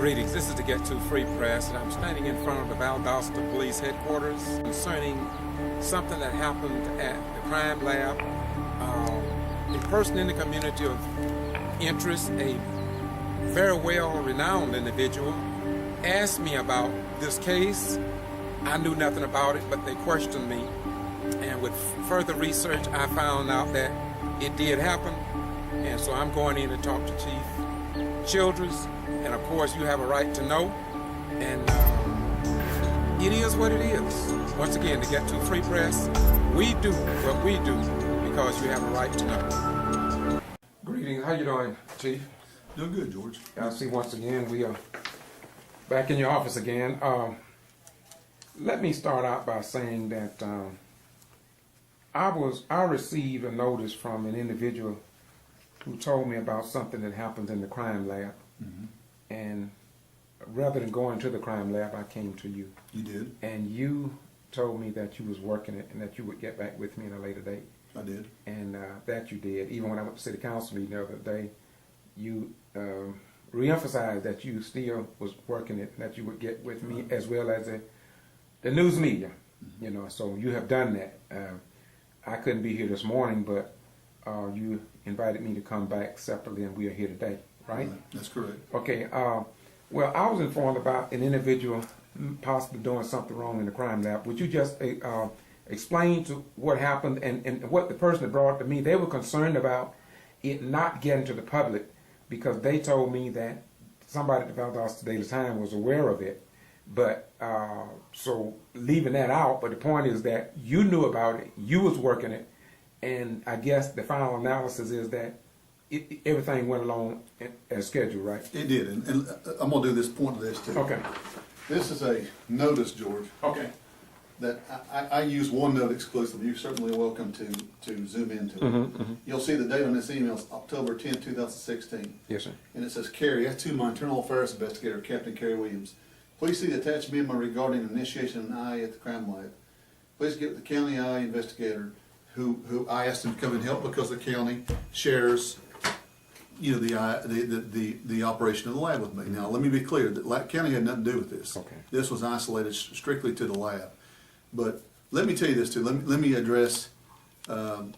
Greetings, this is the Get To Free Press, and I'm standing in front of the Valdosta Police Headquarters concerning something that happened at the crime lab. A person in the community of interest, a very well-renowned individual, asked me about this case. I knew nothing about it, but they questioned me, and with further research, I found out that it did happen, and so I'm going in to talk to Chief Childress. And of course, you have a right to know, and it is what it is. Once again, to Get To Free Press, we do what we do because you have a right to know. Greetings, how you doing, Chief? Doing good, George. I see once again we are back in your office again. Let me start out by saying that I received a notice from an individual who told me about something that happened in the crime lab. Mm-hmm. And rather than going to the crime lab, I came to you. You did? And you told me that you was working it and that you would get back with me in a later date. I did. And that you did. Even when I went to city council meeting the other day, you re-emphasized that you still was working it and that you would get with me as well as the news media. Mm-hmm. You know, so you have done that. I couldn't be here this morning, but you invited me to come back separately, and we are here today. Right? That's correct. Okay. Well, I was informed about an individual possibly doing something wrong in the crime lab. Would you just explain to what happened and what the person that brought it to me? They were concerned about it not getting to the public because they told me that somebody at the Valdosta Daily Times was aware of it. But so leaving that out, but the point is that you knew about it, you was working it, and I guess the final analysis is that everything went along as scheduled, right? It did, and I'm going to do this point to this too. Okay. This is a notice, George. Okay. That I use OneNote exclusively. You're certainly welcome to zoom into it. Mm-hmm, mm-hmm. You'll see the date on this email is October 10, 2016. Yes, sir. And it says, Carrie, that's to my internal affairs investigator, Captain Carrie Williams. Please see the attached memo regarding initiation of an IA at the crime lab. Please get the county IA investigator who I asked him to come and help because the county shares the operation of the lab with me. Now, let me be clear, the county had nothing to do with this. Okay. This was isolated strictly to the lab. But let me tell you this too. Let me address the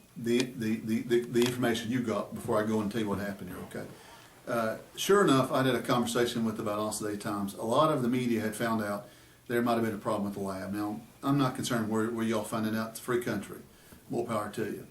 information you got before I go and tell you what happened here. Okay. Sure enough, I had a conversation with the Valdosta Daily Times. A lot of the media had found out there might have been a problem with the lab. Now, I'm not concerned where y'all find it out. It's a free country. More power to you.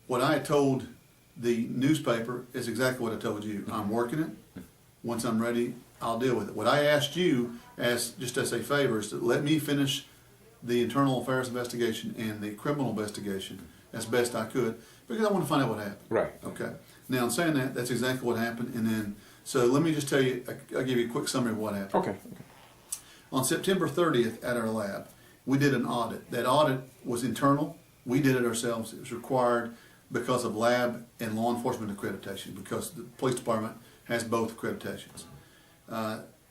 What I had told the newspaper is exactly what I told you. I'm working it. Once I'm ready, I'll deal with it. What I asked you, just as a favor, is to let me finish the internal affairs investigation and the criminal investigation as best I could, because I want to find out what happened. Right. Okay. Now, in saying that, that's exactly what happened. And then, so let me just tell you, I'll give you a quick summary of what happened. Okay. On September 30th at our lab, we did an audit. That audit was internal. We did it ourselves. It was required because of lab and law enforcement accreditation, because the police department has both accreditations.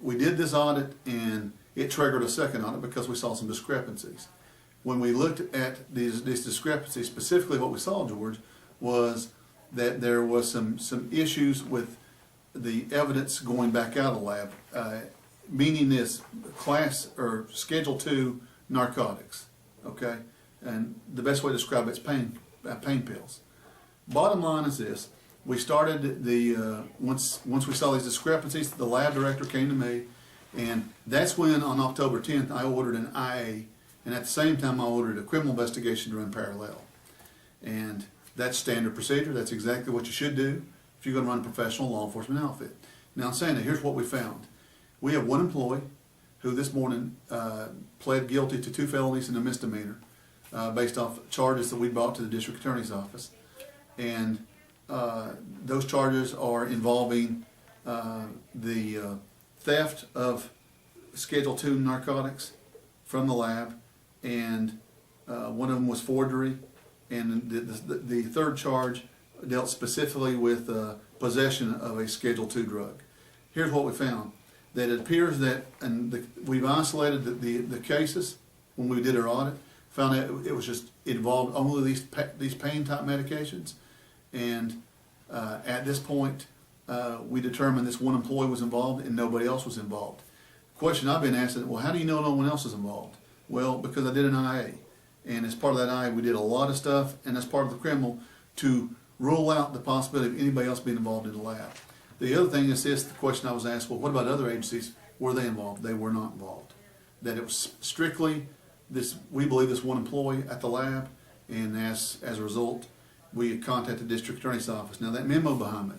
We did this audit, and it triggered a second audit because we saw some discrepancies. When we looked at these discrepancies, specifically what we saw, George, was that there was some issues with the evidence going back out of the lab, meaning this class or Schedule II narcotics, okay? And the best way to describe it is pain pills. Bottom line is this: we started once we saw these discrepancies, the lab director came to me, and that's when on October 10th I ordered an IA, and at the same time I ordered a criminal investigation to run parallel. And that's standard procedure. That's exactly what you should do if you're going to run a professional law enforcement outfit. Now, I'm saying that here's what we found. We have one employee who this morning pled guilty to 2 felonies and a misdemeanor based off charges that we brought to the district attorney's office. And those charges are involving the theft of Schedule II narcotics from the lab, and one of them was forgery, and the third charge dealt specifically with possession of a Schedule II drug. Here's what we found. that it appears that, we've isolated the cases when we did our audit, found out it was just involved only these pain type medications, and at this point we determined this one employee was involved and nobody else was involved. Question I've been asked is, well, how do you know no one else is involved? Well, because I did an IA, and as part of that IA we did a lot of stuff, and as part of the criminal, to rule out the possibility of anybody else being involved in the lab. The other thing is this, the question I was asked, well, what about other agencies? Were they involved? They were not involved. That it was strictly this, we believe, this one employee at the lab, and as a result, we contacted the district attorney's office. Now that memo behind me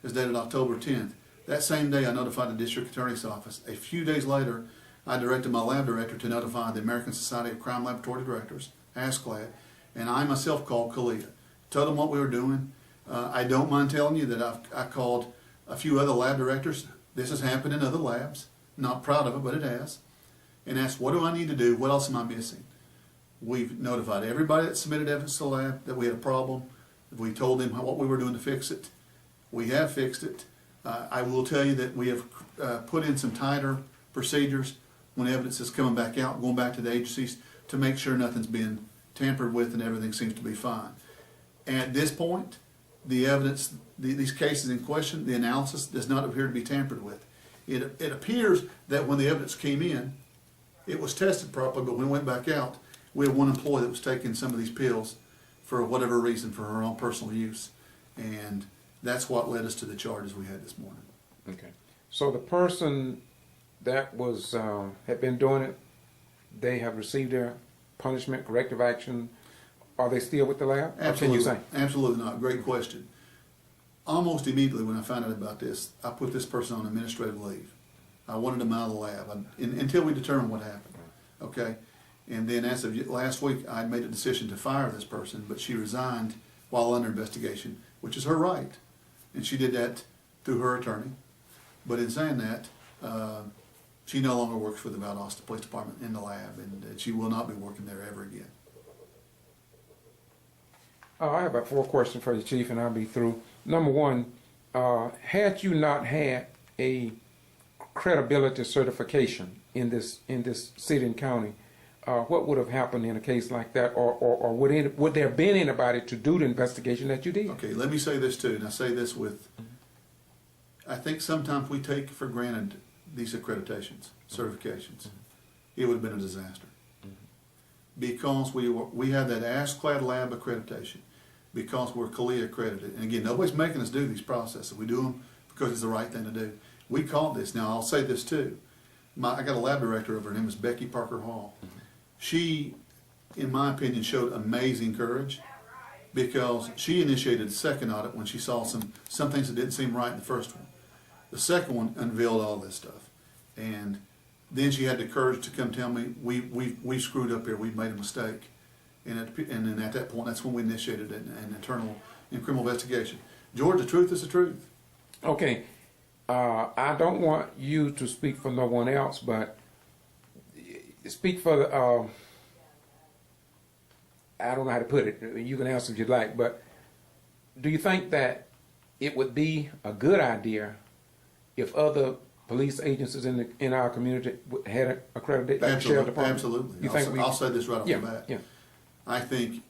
is dated October 10th. That same day I notified the district attorney's office. A few days later, I directed my lab director to notify the American Society of Crime Laboratory Directors, ASCLD, and I myself called Kalia. Told them what we were doing. I don't mind telling you that I called a few other lab directors. This has happened in other labs. Not proud of it, but it has. And asked, what do I need to do? What else am I missing? We've notified everybody that submitted evidence to the lab that we had a problem. We told them what we were doing to fix it. We have fixed it. I will tell you that we have put in some tighter procedures when evidence is coming back out, going back to the agencies to make sure nothing's been tampered with and everything seems to be fine. At this point, the evidence, these cases in question, the analysis does not appear to be tampered with. It appears that when the evidence came in, it was tested properly, but when it went back out, we had one employee that was taking some of these pills for whatever reason, for her own personal use. And that's what led us to the charges we had this morning. Okay. So the person that was had been doing it, they have received their punishment, corrective action. Are they still with the lab? Absolutely. Or can you say? Absolutely not. Great question. Almost immediately when I found out about this, I put this person on administrative leave. I wanted him out of the lab until we determined what happened. Okay? And then as of last week, I made a decision to fire this person, but she resigned while under investigation, which is her right. And she did that through her attorney. But in saying that, she no longer works for the Valdosta Police Department in the lab, and she will not be working there ever again. I have about 4 questions for you, Chief, and I'll be through. Number one, had you not had a credibility certification in this city and county, what would have happened in a case like that, or would there have been anybody to do the investigation that you did? Okay, let me say this too, and I say this with, I think sometimes we take for granted these accreditations, certifications. It would have been a disaster. Because we have that ASCLD lab accreditation, because we're CALIA accredited. And again, nobody's making us do these processes. We do them because it's the right thing to do. We caught this. Now, I'll say this too. I got a lab director over, her name is Becky Parker Hall. She, in my opinion, showed amazing courage because she initiated the second audit when she saw some things that didn't seem right in the first one. The second one unveiled all this stuff. And then she had the courage to come tell me, we screwed up here, we've made a mistake. And then at that point, that's when we initiated an internal and criminal investigation. George, the truth is the truth. Okay. I don't want you to speak for no one else, but speak for the, I don't know how to put it. You can answer if you'd like, but do you think that it would be a good idea if other police agencies in our community had accredited, like the sheriff department? Absolutely. You I'll say this right off the bat. Yeah. I think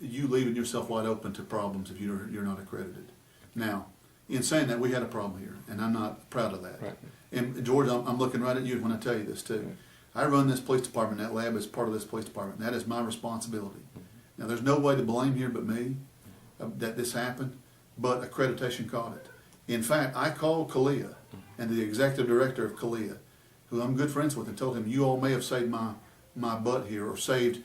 you leaving yourself wide open to problems if you're not accredited. Now, in saying that, we had a problem here, and I'm not proud of that. Right. And George, I'm looking right at you when I tell you this too. Right. I run this police department. That lab is part of this police department. That is my responsibility. Now, there's no way to blame here but me that this happened, but accreditation caught it. In fact, I called CALIA and the executive director of CALIA, who I'm good friends with, and told him, you all may have saved my butt here, or saved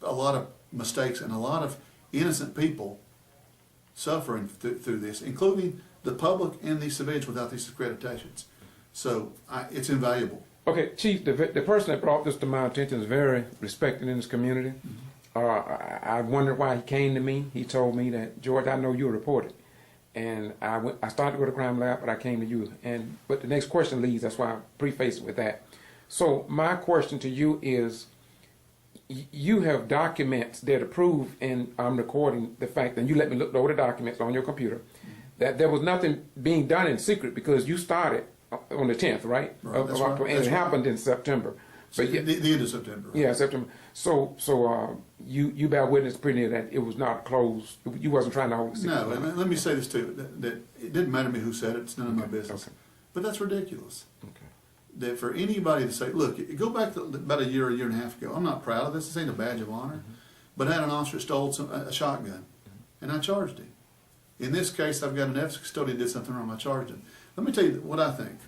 a lot of mistakes and a lot of innocent people suffering through this, including the public and the civilians without these accreditations. So it's invaluable. Okay, Chief, the person that brought this to my attention is very respected in this community. I wondered why he came to me. He told me that, George, I know you reported. And I started to go to crime lab, but I came to you. But the next question leads, that's why I preface it with that. So my question to you is, you have documents that prove, and I'm recording the fact, and you let me look over the documents on your computer, that there was nothing being done in secret because you started on the 10th, right? Right, that's Of right, October, and that's it right. happened in September. But The end of September. Right? yeah, September. So you bear witness pretty near that it was not closed. You wasn't trying to hold it secret. No, and let me say this too, that it didn't matter to me who said it, it's none of my business. Okay. But that's ridiculous. Okay. That for anybody to say, look, go back to about a year and a half ago, I'm not proud of this, this ain't a badge of honor, but I had an officer that stole a shotgun, and I charged him. In this case, I've got an evidence custodian did something wrong, I charged him. Let me tell you what I think.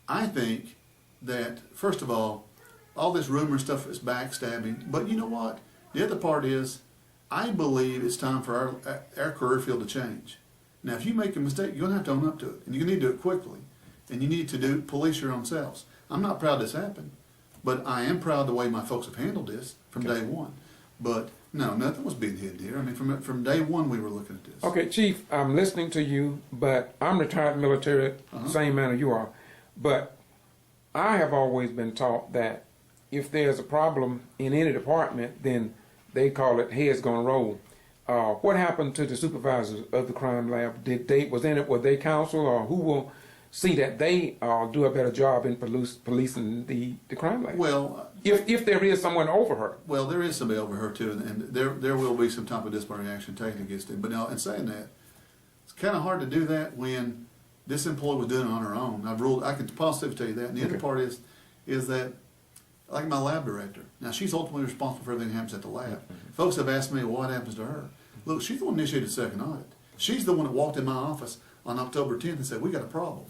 I think that, first of all this rumor stuff is backstabbing, but you know what? The other part is, I believe it's time for our career field to change. Now, if you make a mistake, you're going to have to own up to it, and you need to do it quickly, and you need to police your own selves. I'm not proud this happened, but I am proud the way my folks have handled this from day one. But no, nothing was being hidden here. I mean, from day one we were looking at this. Okay, Chief, I'm listening to you, but I'm retired military, same manner you are. But I have always been taught that if there's a problem in any department, then they call it heads gonna roll. What happened to the supervisors of the crime lab? Were they counsel, or who will see that they do a better job in policing the crime lab? Well, if there is someone over her. well, there is somebody over her too, and there will be some type of disciplinary action taken against him. But now, in saying that, it's kind of hard to do that when this employee was doing it on her own. I can positively tell you that. And the other part is that, like my lab director, now she's ultimately responsible for everything that happens at the lab. Folks have asked me, well, what happens to her? Look, she's the one who initiated the second audit. She's the one that walked in my office on October 10th and said, we got a problem.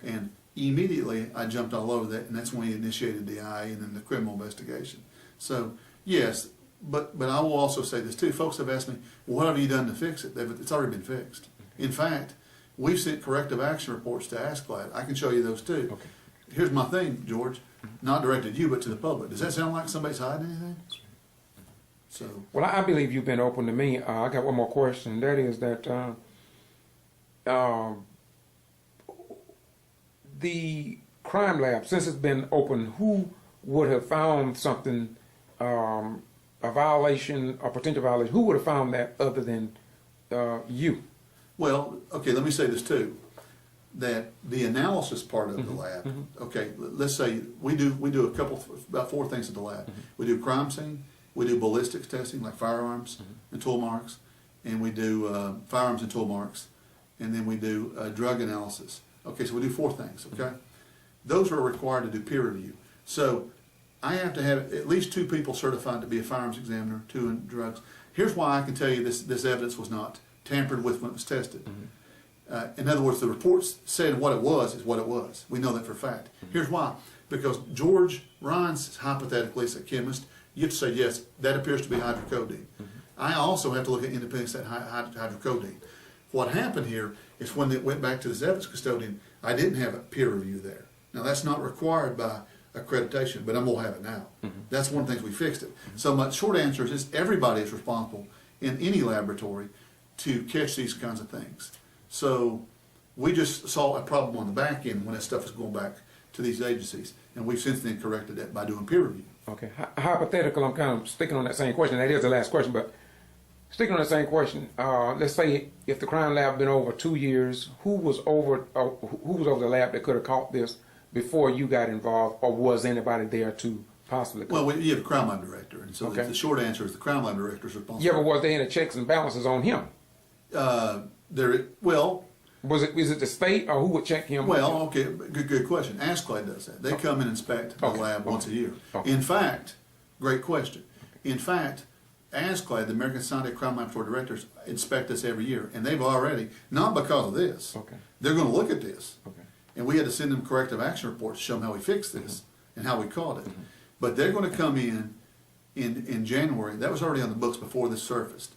And immediately I jumped all over that, and that's when he initiated the IA and then the criminal investigation. So, yes, but I will also say this too. Folks have asked me, well, what have you done to fix it? It's already been fixed. In fact, we've sent corrective action reports to ASCLAD. I can show you those too. Okay. Here's my thing, George, not directed to you, but to the public. Does that sound like somebody's hiding anything? So, Well, I believe you've been open to me. I got one more question. That is that the crime lab, since it's been open, who would have found something, a violation, a potential violation? Who would have found that other than you? well, okay, let me say this too, that the analysis part of the lab, okay, let's say we do about 4 things at the lab. We do crime scene, we do ballistics testing, like firearms and tool marks, and we do firearms and tool marks, and then we do drug analysis. Okay, so we do 4 things, okay? Those are required to do peer review. So I have to have at least 2 people certified to be a firearms examiner, 2 in drugs. Here's why I can tell you this evidence was not tampered with when it was tested. In other words, the reports said what it was is what it was. We know that for a fact. Here's why. Because George Ryan's hypothetically is a chemist. You have to say, yes, that appears to be hydrocodone. I also have to look at independent set hydrocodone. What happened here is when it went back to this evidence custodian, I didn't have a peer review there. Now that's not required by accreditation, but I'm going to have it now. That's one of the things we fixed it. So my short answer is everybody is responsible in any laboratory to catch these kinds of things. So we just saw a problem on the back end when that stuff was going back to these agencies, and we've since then corrected that by doing peer review. Okay. Hypothetical, I'm kind of sticking on that same question. That is the last question, but sticking on the same question, let's say if the crime lab had been over 2 years, who was over the lab that could have caught this before you got involved, or was anybody there to possibly caught? Well, you have a crime lab director, and so Okay. the short answer is the crime lab director is responsible. Yeah, but was there any checks and balances on him? Was it the state, or who would check him? Well, okay, good question. ASCLAD does that. They come and inspect the lab once a year. Okay. In fact, great question. In fact, ASCLAD, the American Society of Crime Laboratory Directors, inspect us every year, and they've already, not because of this, they're going to look at this, and we had to send them corrective action reports to show them how we fixed this and how we caught it. But they're going to come in January. That was already on the books before this surfaced,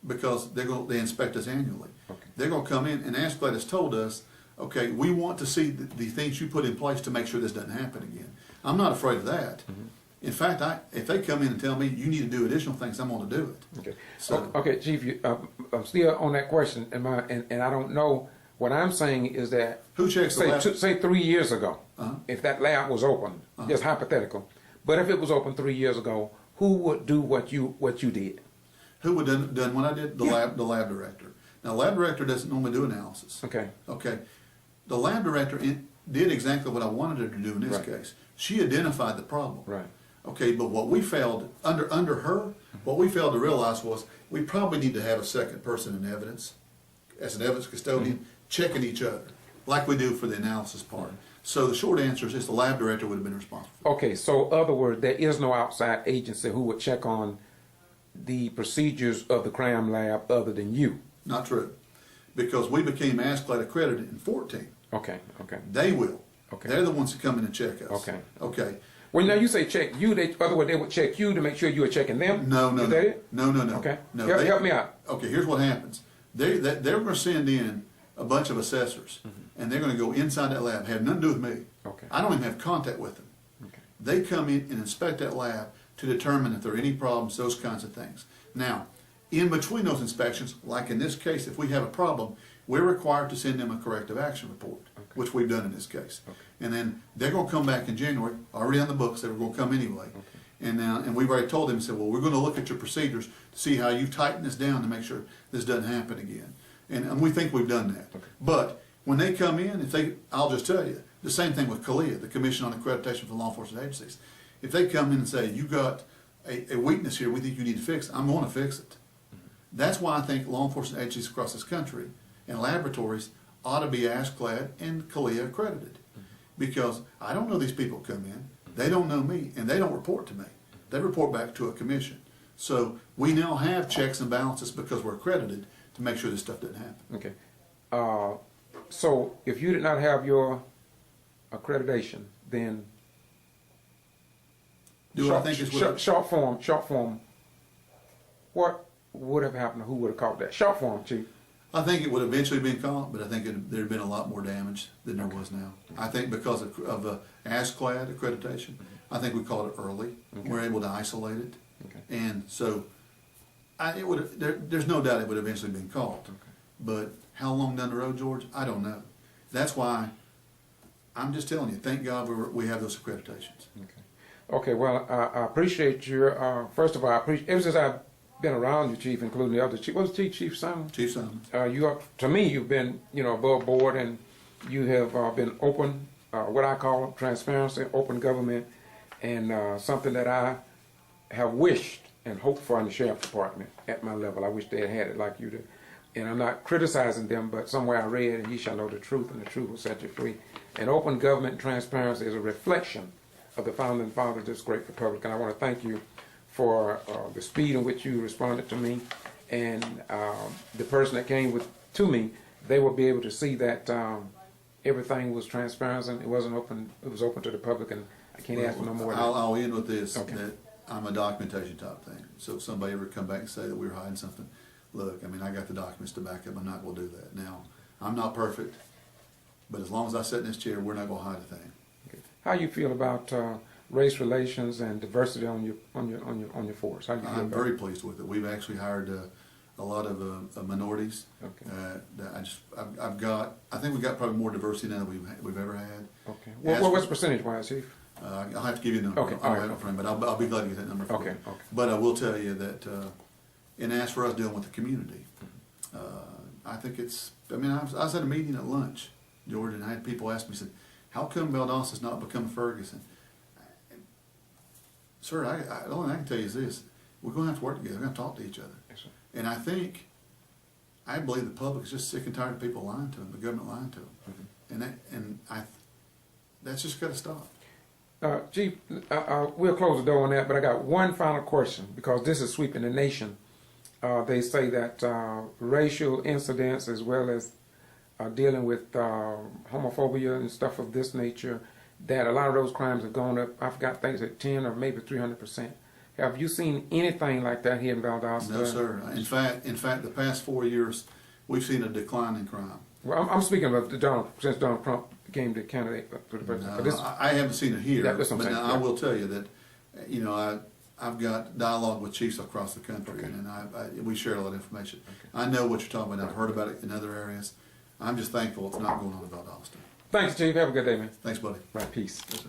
because they inspect us annually. They're going to come in, and ASCLAD has told us, okay, we want to see the things you put in place to make sure this doesn't happen again. I'm not afraid of that. In fact, if they come in and tell me you need to do additional things, I'm going to do it. Okay. So, Okay, Chief, I'm still on that question, and I don't know. What I'm saying is that who checks the lab? say 3 years ago, if that lab was open, just hypothetical, but if it was open 3 years ago, who would do what you did? Who would have done what I did? The lab director. Now, lab director doesn't normally do analysis. Okay. Okay. The lab director, did exactly what I wanted her to do in this case. She identified the problem. Right. Okay, but what we failed, under her, what we failed to realize was we probably need to have a second person in evidence, as an evidence custodian, checking each other, like we do for the analysis part. So the short answer is just the lab director would have been responsible. Okay, so other words, there is no outside agency who would check on the procedures of the crime lab other than you. Not true. Because we became ASCLD accredited in 14. Okay, okay. They will. Okay. They're the ones that come in and check us. Okay. Okay. Well, now you say check you, other words, they would check you to make sure you are checking them? No. Is that it? No. Okay. No, Help me out. Okay, here's what happens. They're going to send in a bunch of assessors, and they're going to go inside that lab, have nothing to do with me. Okay. I don't even have contact with them. Okay. They come in and inspect that lab to determine if there are any problems, those kinds of things. Now, in between those inspections, like in this case, if we have a problem, we're required to send them a corrective action report, which we've done in this case. Okay. And then they're going to come back in January, already on the books, they were going to come anyway. Okay. And we've already told them, said, well, we're going to look at your procedures to see how you tighten this down to make sure this doesn't happen again. And we think we've done that. Okay. But when they come in, I'll just tell you, the same thing with CALEA, the Commission on Accreditation for Law Enforcement Agencies. If they come in and say, you got a weakness here we think you need to fix, I'm going to fix it. That's why I think law enforcement agencies across this country and laboratories ought to be ASCLD and CALEA accredited. Because I don't know these people come in, they don't know me, and they don't report to me. They report back to a commission. So we now have checks and balances because we're accredited to make sure this stuff doesn't happen. Okay. So if you did not have your accreditation, then short form, what would have happened? Who would have caught that? Short form, Chief. I think it would eventually been caught, but I think there'd been a lot more damage than there was now. I think because of the ASCLD accreditation, I think we caught it early. Okay. We're able to isolate it. Okay. And so there's no doubt it would have eventually been caught. Okay. But how long down the road, George? I don't know. That's why I'm just telling you, thank God we have those accreditations. Okay. Okay, well, I appreciate your, first of all, ever since I've been around you, Chief, including the other Chief, what's Chief Simon? Chief Simon. To me, you've been, above board, and you have been open, what I call transparency, open government, and something that I have wished and hoped for in the Sheriff's Department at my level. I wish they had it like you did. And I'm not criticizing them, but somewhere I read, and ye shall know the truth, and the truth will set you free. And open government and transparency is a reflection of the founding fathers of this great republic. And I want to thank you for the speed in which you responded to me, and the person that came to me, they will be able to see that everything was transparent and it wasn't open. It was open to the public, and I can't ask for no more. I'll end with this: okay. that I'm a documentation type thing. So if somebody ever come back and say that we were hiding something, look, I mean, I got the documents to back up. I'm not going to do that. Now, I'm not perfect, but as long as I sit in this chair, we're not going to hide a thing. Okay. How you feel about race relations and diversity on your force? How do you feel I'm about very pleased with it. We've actually hired a lot of minorities. Okay. I think we've got probably more diversity now than we've ever had. Okay. Well, what's percentage-wise, Chief? I'll have to give you a number. Okay. I don't have it for him, but I'll be glad to get that number for Okay. you. Okay. But I will tell you that, and as for us dealing with the community, I think it's. I mean, I was at a meeting at lunch, George, and I had people ask me, said, "How come Valdosta's not become Ferguson?" Sir, the only thing I can tell you is this: we're going to have to work together. We're going to talk to each other. Yes, sir. And I believe the public is just sick and tired of people lying to them, the government lying to them, that's just got to stop. Chief, we'll close the door on that, but I got one final question, because this is sweeping the nation. They say that racial incidents, as well as dealing with homophobia and stuff of this nature, that a lot of those crimes have gone up. I forgot things at 10 or maybe 300%. Have you seen anything like that here in Valdosta? No, sir. In fact, the past 4 years, we've seen a decline in crime. Well, I'm speaking of since Donald Trump became the candidate for the president. No, I haven't seen it here, that's what I'm but saying. I will tell you that, I've got dialogue with chiefs across the country, Okay. and we share a lot of information. Okay. I know what you're talking about. I've heard about it in other areas. I'm just thankful it's not going on in Valdosta. Thanks, Chief. Have a good day, man. Thanks, buddy. Right, peace. Yes, sir.